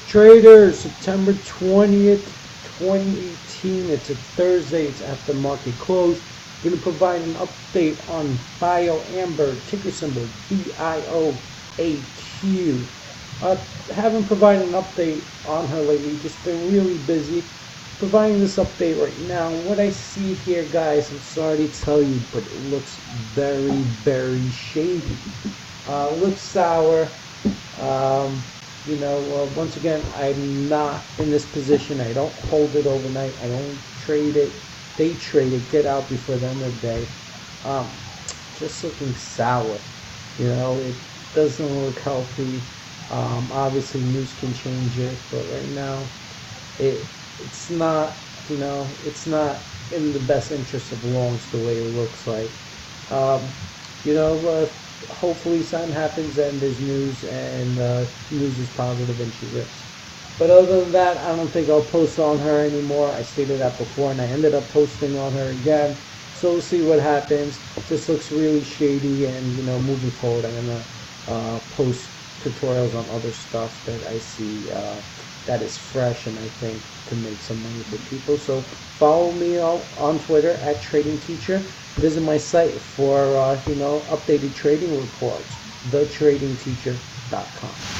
Trader, September 20th, 2018. It's a Thursday. It's after market close. I'm going to provide an update on BioAmber, ticker symbol BIOAQ. Haven't provided an update on her lately. Just been really busy providing this update right now. What I see here, guys, I'm sorry to tell you, but it looks very, very shady. Looks sour. Once again, I'm not in this position. I don't hold it overnight. I only trade it, day trade it, get out before the end of the day. Just looking sour. It doesn't look healthy. Obviously, news can change it, but right now, it's not. It's not in the best interest of longs the way it looks like. Hopefully something happens and there's news and news is positive and she rips. But other than that, I don't think I'll post on her anymore. I stated that before and I ended up posting on her again. So we'll see what happens. This looks really shady, and moving forward I'm going to post tutorials on other stuff that I see that is fresh and I think can make some money for people. So follow me on Twitter at TradingTeacher. Visit my site for updated trading reports, thetradingteacher.com.